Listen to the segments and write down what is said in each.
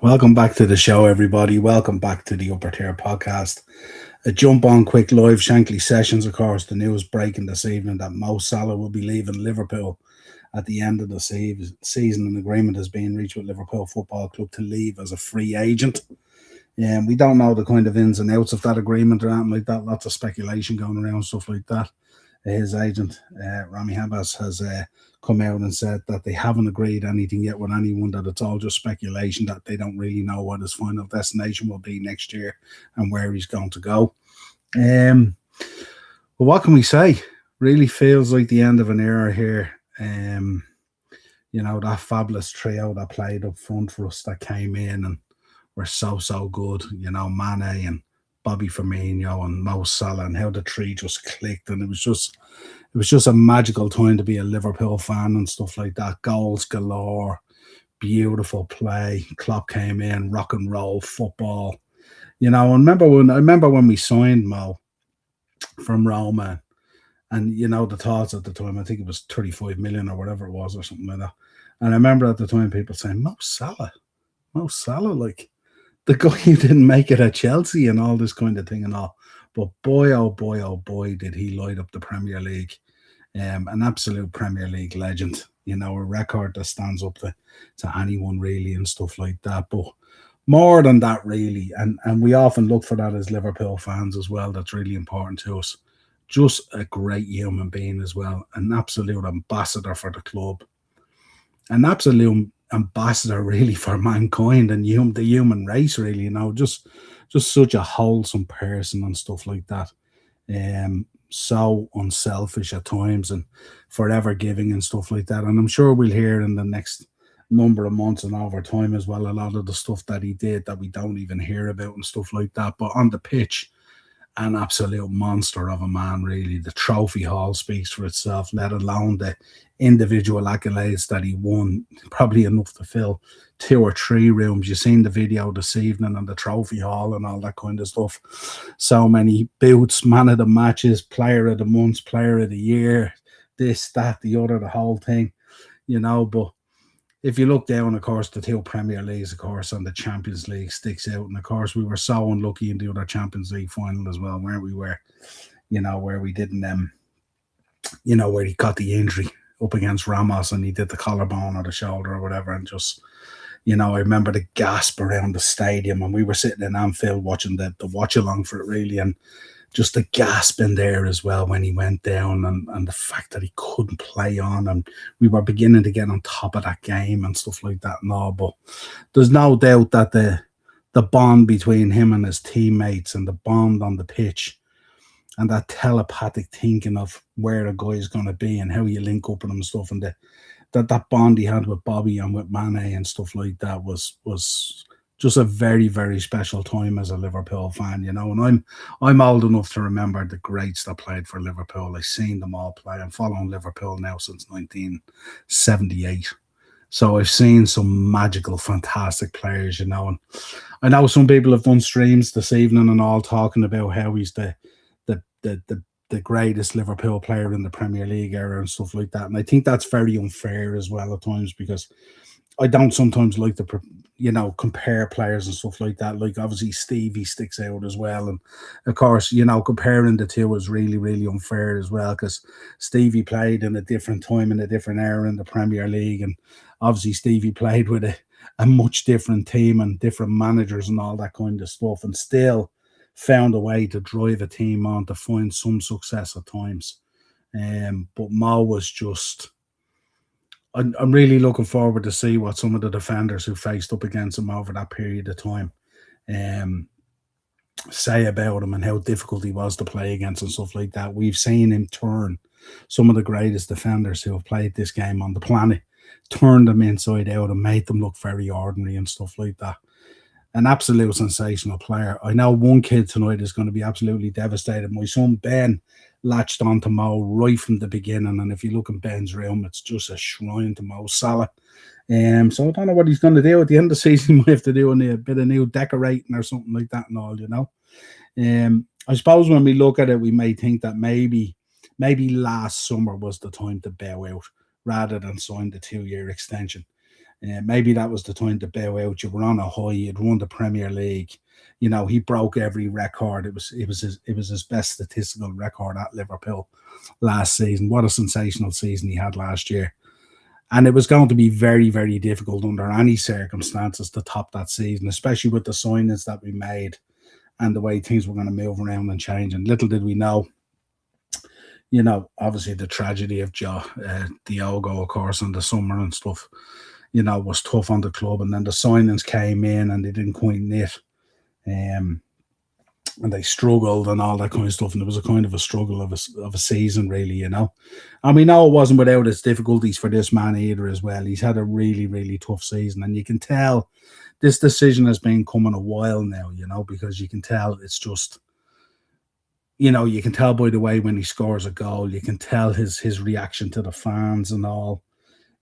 Welcome back to the show, everybody. Welcome back to the Upper Tier podcast. A jump on quick live Shankly sessions, of course. The news breaking this evening that Mo Salah will be leaving Liverpool at the end of the season. An agreement has been reached with Liverpool Football Club to leave as a free agent. We don't know the kind of ins and outs of that agreement or anything like that. Lots of speculation going around, stuff like that. His agent, Rami Habas, has come out and said that they haven't agreed anything yet with anyone, that it's all just speculation, that they don't really know what his final destination will be next year and where he's going to go. But what can we say? Really feels like the end of an era here. That fabulous trio that played up front for us, that came in and were so good. Mane and Bobby Firmino and Mo Salah, and how the three just clicked, and it was just a magical time to be a Liverpool fan and stuff like that. Goals galore, beautiful play. Klopp came in, rock and roll football. I remember when we signed Mo from Roma, and the thoughts at the time. I think it was 35 million or whatever it was, or something like that. And I remember at the time people saying, Mo Salah, like the guy who didn't make it at Chelsea and all this kind of thing and all. But boy, oh boy, did he light up the Premier League. An absolute Premier League legend, a record that stands up to anyone really and stuff like that. But more than that, really, and we often look for that as Liverpool fans as well. That's really important to us. Just a great human being as well, an absolute ambassador for the club, an absolute ambassador really for mankind and the human race, really. Just such a wholesome person and stuff like that. So unselfish at times and forever giving and stuff like that. And I'm sure we'll hear in the next number of months and over time as well a lot of the stuff that he did that we don't even hear about and stuff like that. But on the pitch, an absolute monster of a man, really. The trophy hall speaks for itself, let alone the individual accolades that he won. Probably enough to fill 2 or 3 rooms. You've seen the video this evening on the trophy hall and all that kind of stuff. So many boots, man of the matches, player of the month, player of the year, this, that, the other, the whole thing, but if you look down, of course, the 2 Premier Leagues, of course, and the Champions League sticks out. And of course, we were so unlucky in the other Champions League final as well, weren't we? Where we didn't, where he got the injury up against Ramos and he did the collarbone or the shoulder or whatever. And just, I remember the gasp around the stadium, and we were sitting in Anfield watching the watch along for it, really. And just the gasp in there as well when he went down, and the fact that he couldn't play on, and we were beginning to get on top of that game and stuff like that and all. But there's no doubt that the bond between him and his teammates and the bond on the pitch and that telepathic thinking of where a guy is going to be and how you link up with him and stuff, and that bond he had with Bobby and with Mane and stuff like that was just a very, very special time as a Liverpool fan, And I'm old enough to remember the greats that played for Liverpool. I've seen them all play. I'm following Liverpool now since 1978. So I've seen some magical, fantastic players, And I know some people have done streams this evening and all talking about how he's the greatest Liverpool player in the Premier League era and stuff like that. And I think that's very unfair as well at times, because I don't sometimes like to, compare players and stuff like that. Like, obviously, Stevie sticks out as well. And, of course, comparing the two is really, really unfair as well, because Stevie played in a different time, in a different era in the Premier League. And, obviously, Stevie played with a much different team and different managers and all that kind of stuff, and still found a way to drive a team on to find some success at times. But Mo was just... I'm really looking forward to see what some of the defenders who faced up against him over that period of time say about him and how difficult he was to play against and stuff like that. We've seen him turn some of the greatest defenders who have played this game on the planet, turn them inside out and made them look very ordinary and stuff like that. An absolute sensational player. I know one kid tonight is going to be absolutely devastated. My son Ben latched onto Mo right from the beginning, and if you look in Ben's room, it's just a shrine to Mo Salah. So I don't know what he's going to do at the end of the season. He might have to do a bit of new decorating or something like that and all, I suppose when we look at it, we may think that maybe last summer was the time to bow out rather than sign the 2-year extension. Maybe that was the time to bow out. You were on a high. You'd won the Premier League. He broke every record. It was his best statistical record at Liverpool last season. What a sensational season he had last year. And it was going to be very, very difficult under any circumstances to top that season, especially with the signings that we made and the way things were going to move around and change. And little did we know, obviously the tragedy of Diogo, of course, in the summer and stuff, was tough on the club. And then the signings came in and they didn't quite knit. And they struggled and all that kind of stuff. And it was a kind of a struggle of a season, really, And we know it wasn't without its difficulties for this man either as well. He's had a really, really tough season. And you can tell this decision has been coming a while now, because you can tell it's just, you can tell by the way when he scores a goal, you can tell his reaction to the fans and all,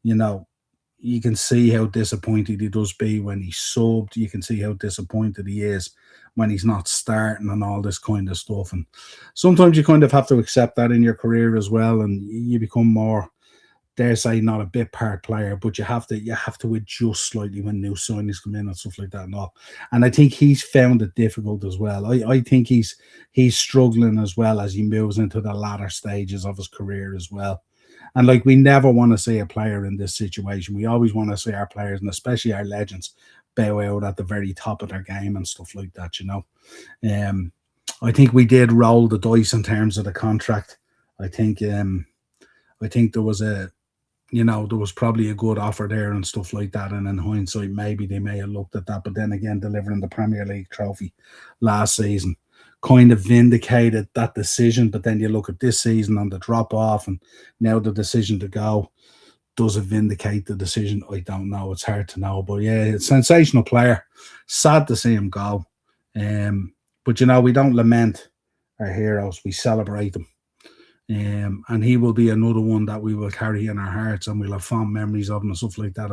you can see how disappointed he does be when he's subbed. You can see how disappointed he is when he's not starting and all this kind of stuff. And sometimes you kind of have to accept that in your career as well. And you become more, dare say, not a bit part player, but you have to adjust slightly when new signings come in and stuff like that and all. And I think he's found it difficult as well. I think he's struggling as well as he moves into the latter stages of his career as well. And we never want to see a player in this situation. We always want to see our players, and especially our legends, bow out at the very top of their game and stuff like that, I think we did roll the dice in terms of the contract. I think there was there was probably a good offer there and stuff like that. And in hindsight, maybe they may have looked at that. But then again, delivering the Premier League trophy last season kind of vindicated that decision. But then you look at this season and the drop off and now the decision to go. Does it vindicate the decision? I don't know. It's hard to know. But yeah, it's a sensational player. Sad to see him go. But we don't lament our heroes. We celebrate them. And he will be another one that we will carry in our hearts, and we'll have fond memories of him and stuff like that.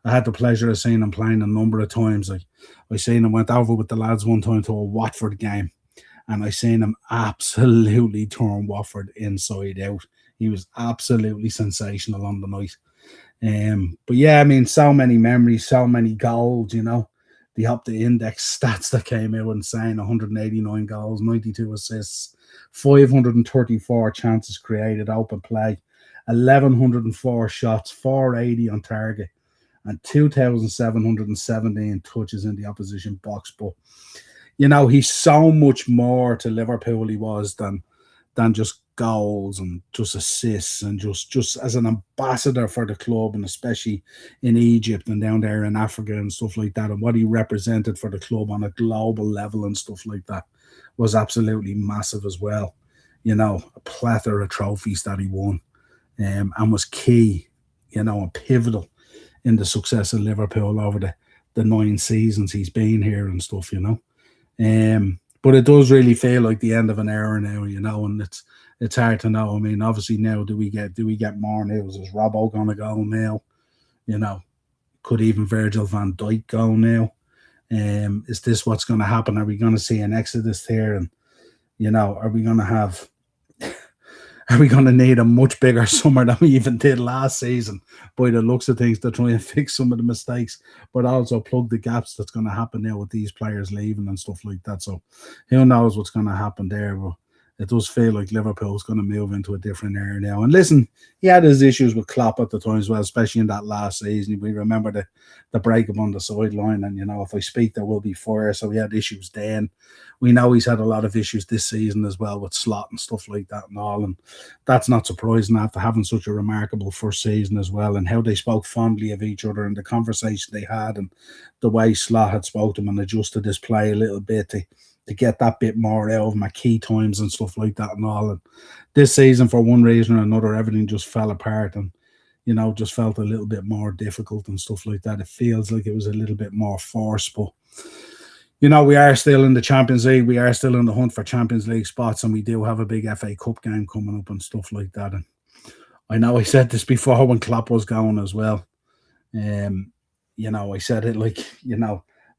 I had the pleasure of seeing him playing a number of times. I seen him, went over with the lads one time to a Watford game, and I seen him absolutely turn Watford inside out. He was absolutely sensational on the night. But yeah, I mean, so many memories, so many goals, The Opta Index stats that came out insane: 189 goals, 92 assists, 534 chances created, open play, 1,104 shots, 480 on target, and 2,717 touches in the opposition box. But he's so much more to Liverpool he was than just goals and just assists, and just as an ambassador for the club, and especially in Egypt and down there in Africa and stuff like that, and what he represented for the club on a global level and stuff like that was absolutely massive as well. A plethora of trophies that he won, and was key, and pivotal in the success of Liverpool over the 9 seasons he's been here and stuff, But it does really feel like the end of an era now, and it's hard to know. I mean, obviously now do we get more news? Is Robbo gonna go now? Could even Virgil van Dijk go now? Is this what's gonna happen? Are we gonna see an exodus here? And are we gonna need a much bigger summer than we even did last season, by the looks of things, to try and fix some of the mistakes, but also plug the gaps that's going to happen now with these players leaving and stuff like that. So who knows what's going to happen there, but it does feel like Liverpool's going to move into a different era now. And listen, he had his issues with Klopp at the time as well, especially in that last season. We remember the breakup on the sideline, and if I speak, there will be fire. So he had issues then. We know he's had a lot of issues this season as well with slot and stuff like that and all. And that's not surprising after having such a remarkable first season as well, and how they spoke fondly of each other and the conversation they had, and the way Slot had spoke to him and adjusted his play a little bit to get that bit more out of him at key times and stuff like that and all. And this season, for one reason or another, everything just fell apart and, just felt a little bit more difficult and stuff like that. It feels like it was a little bit more forced, but we are still in the Champions League. We are still in the hunt for Champions League spots, and we do have a big FA Cup game coming up and stuff like that. And I know I said this before when Klopp was going as well. I said it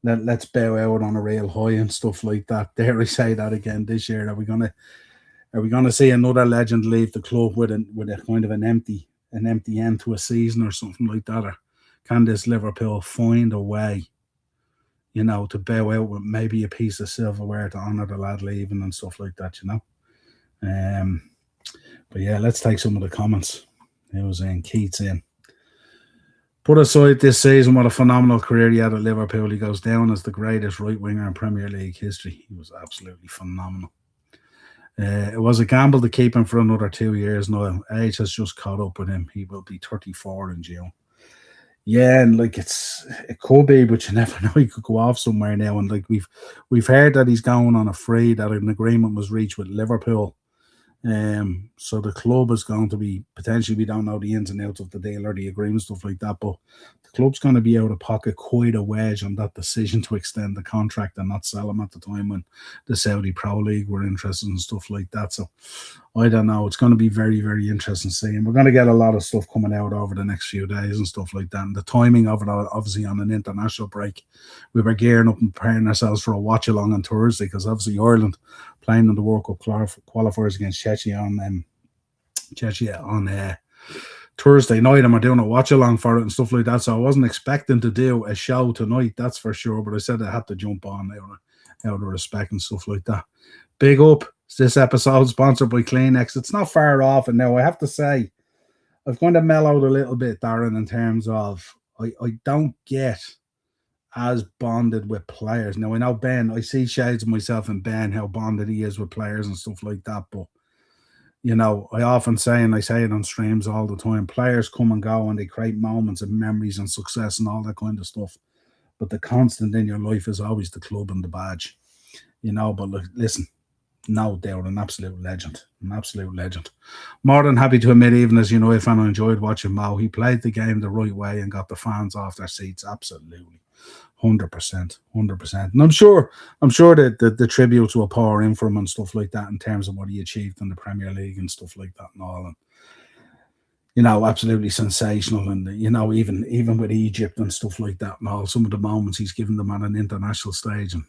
let's bow out on a real high and stuff like that. Dare I say that again this year? Are we gonna see another legend leave the club with a kind of an empty end to a season or something like that? Or can this Liverpool find a way, to bow out with maybe a piece of silverware to honour the lad leaving and stuff like that. Um, but yeah, let's take some of the comments. It was in Keats in. Put aside this season, what a phenomenal career he had at Liverpool. He goes down as the greatest right winger in Premier League history. He was absolutely phenomenal. It was a gamble to keep him for another 2 years now. Age has just caught up with him. He will be 34 in June. Yeah, and like it could be, but you never know. He could go off somewhere now. And like we've heard that he's going on a free, that an agreement was reached with Liverpool. So the club is going to be potentially, we don't know the ins and outs of the deal or the agreement, stuff like that, but the club's going to be out of pocket quite a wedge on that decision to extend the contract and not sell him at the time when the Saudi Pro League were interested and stuff like that. So I don't know. It's going to be very, very interesting to see. And we're going to get a lot of stuff coming out over the next few days and stuff like that. And the timing of it, obviously, on an international break, we were gearing up and preparing ourselves for a watch along on Thursday because obviously Ireland playing in the World Cup qualifiers against Czechia on Thursday night, and we're doing a watch along for it and stuff like that. So I wasn't expecting to do a show tonight, that's for sure. But I said I had to jump on out of respect and stuff like that. Big up. This episode sponsored by Kleenex. It's not far off, and now I have to say I've kind of mellowed a little bit, Darren, in terms of I don't get as bonded with players. Now I know Ben, I see shades of myself in Ben, how bonded he is with players and stuff like that, but I often say, and I say it on streams all the time, players come and go and they create moments of memories and success and all that kind of stuff, but the constant in your life is always the club and the badge. But look, listen, no doubt, an absolute legend. More than happy to admit, even as United fan, I enjoyed watching Mo. He played the game the right way and got the fans off their seats. Absolutely. 100%. And I'm sure that the tributes will pour in for him and stuff like that in terms of what he achieved in the Premier League and stuff like that and all. And absolutely sensational. And even with Egypt and stuff like that and all, some of the moments he's given them on an international stage and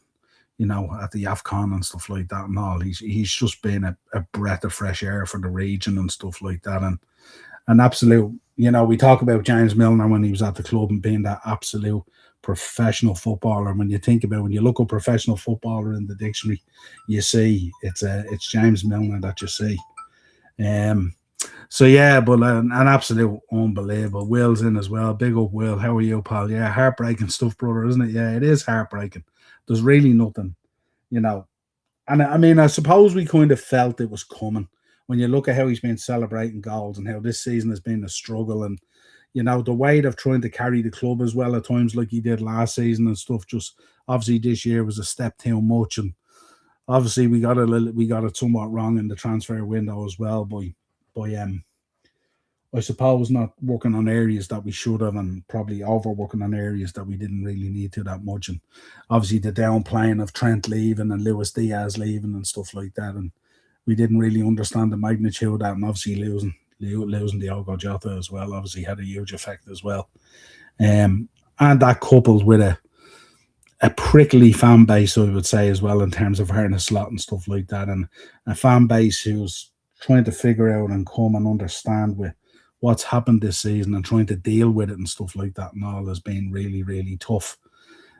at the AFCON and stuff like that and all, he's just been a breath of fresh air for the region and stuff like that. And an absolute, we talk about James Milner when he was at the club and being that absolute professional footballer. When you look up professional footballer in the dictionary, you see it's James Milner that you see. So yeah, but an absolute unbelievable. Will's in as well. Big up, Will. How are you, pal? Yeah, heartbreaking stuff, brother, isn't it? Yeah, it is heartbreaking. There's really nothing, And I mean, I suppose we kind of felt it was coming when you look at how he's been celebrating goals and how this season has been a struggle, and the weight of trying to carry the club as well at times like he did last season and stuff. Just obviously this year was a step too much, and obviously we got it somewhat wrong in the transfer window as well by I suppose not working on areas that we should have, and probably overworking on areas that we didn't really need to that much. And obviously the downplaying of Trent leaving and Luis Diaz leaving and stuff like that, and we didn't really understand the magnitude of that. And obviously losing Diogo Jota as well obviously had a huge effect as well. And that coupled with a prickly fan base, I would say, as well, in terms of Arne Slot and stuff like that, and a fan base who's trying to figure out and come and understand with what's happened this season and trying to deal with it and stuff like that and all has been really, really tough.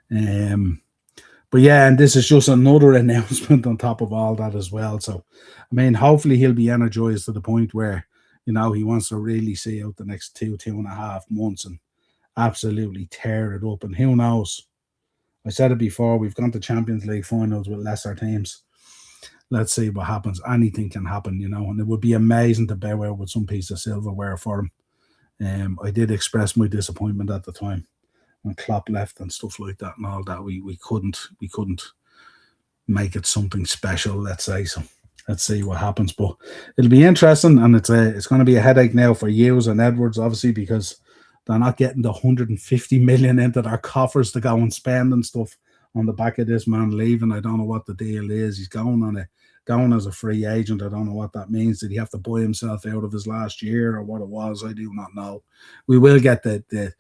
But yeah, and this is just another announcement on top of all that as well. So, I mean, hopefully he'll be energized to the point where, he wants to really see out the next 2.5 months and absolutely tear it up. And who knows? I said it before, we've gone to Champions League finals with lesser teams. Let's see what happens. Anything can happen, and it would be amazing to bow out with some piece of silverware for him. I did express my disappointment at the time when Klopp left and stuff like that and all that. We couldn't make it something special, let's say. So let's see what happens. But it'll be interesting, and it's going to be a headache now for Hughes and Edwards, obviously, because they're not getting the 150 million into their coffers to go and spend and stuff on the back of this man leaving. I don't know what the deal is. He's going as a free agent. I don't know what that means. Did he have to buy himself out of his last year or what it was? I do not know. We will get the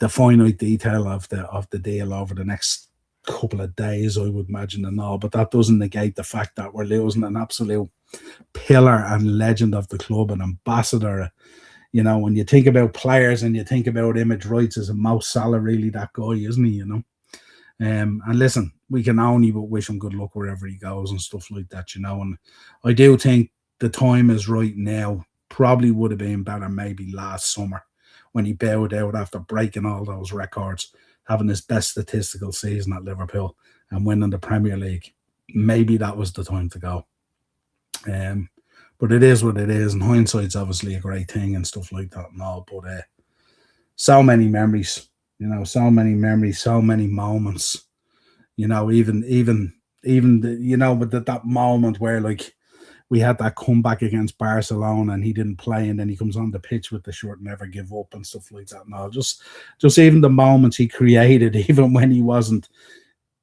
finite detail of the deal over the next couple of days, I would imagine, and all. But that doesn't negate the fact that we're losing an absolute pillar and legend of the club, an ambassador, You know, when you think about players and you think about image rights, is Mo Salah really that guy, isn't he? You know. And listen, we can only but wish him good luck wherever he goes and stuff like that, you know. And I do think the time is right now. Probably would have been better maybe last summer when he bailed out after breaking all those records, having his best statistical season at Liverpool and winning the Premier League. Maybe that was the time to go. Um, but it is what it is, and hindsight's obviously a great thing and stuff like that and all. But so many memories, you know, so many memories, so many moments, you know, even the, you know, but that moment where like we had that comeback against Barcelona and he didn't play and then he comes on the pitch with the shirt never give up and stuff like that. No, just even the moments he created, even when he wasn't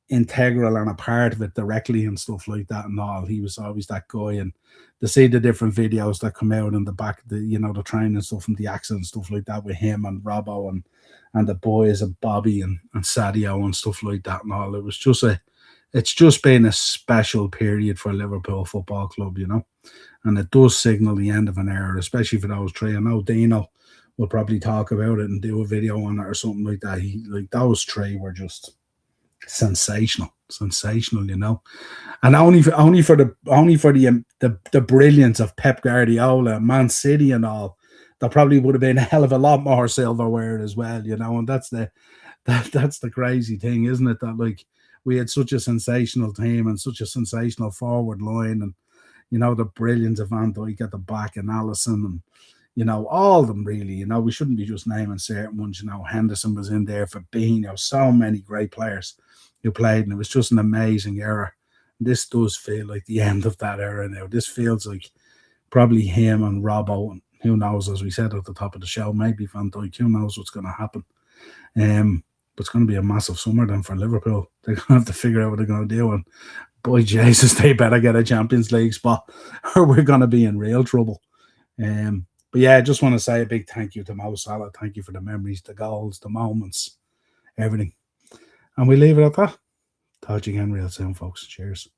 integral and a part of it directly and stuff like that and all. He was always that guy. And to see the different videos that come out in the back, the, you know, the training stuff and the accent and stuff like that with him and Robbo and the boys and Bobby and Sadio and stuff like that and all. It was just it's just been a special period for Liverpool Football Club, you know, and it does signal the end of an era, especially for those three. I know Dino will probably talk about it and do a video on it or something like that. Like those three were just sensational, you know, and only for the brilliance of Pep Guardiola, Man City, and all. There probably would have been a hell of a lot more silverware as well, you know, and that's the crazy thing, isn't it? That like we had such a sensational team and such a sensational forward line, and you know the brilliance of Van Dijk at the back and Allison and you know, all of them really, you know, we shouldn't be just naming certain ones, you know, Henderson was in there for being, you know, so many great players who played, and it was just an amazing era. This does feel like the end of that era now. This feels like probably him and Robbo, and who knows, as we said at the top of the show, maybe Van Dijk, who knows what's going to happen. But it's going to be a massive summer then for Liverpool. They're going to have to figure out what they're going to do, and boy, Jesus, they better get a Champions League spot or we're going to be in real trouble. But yeah, I just want to say a big thank you to Mo Salah. Thank you for the memories, the goals, the moments, everything. And we leave it at that. Talk to you again real soon, folks. Cheers.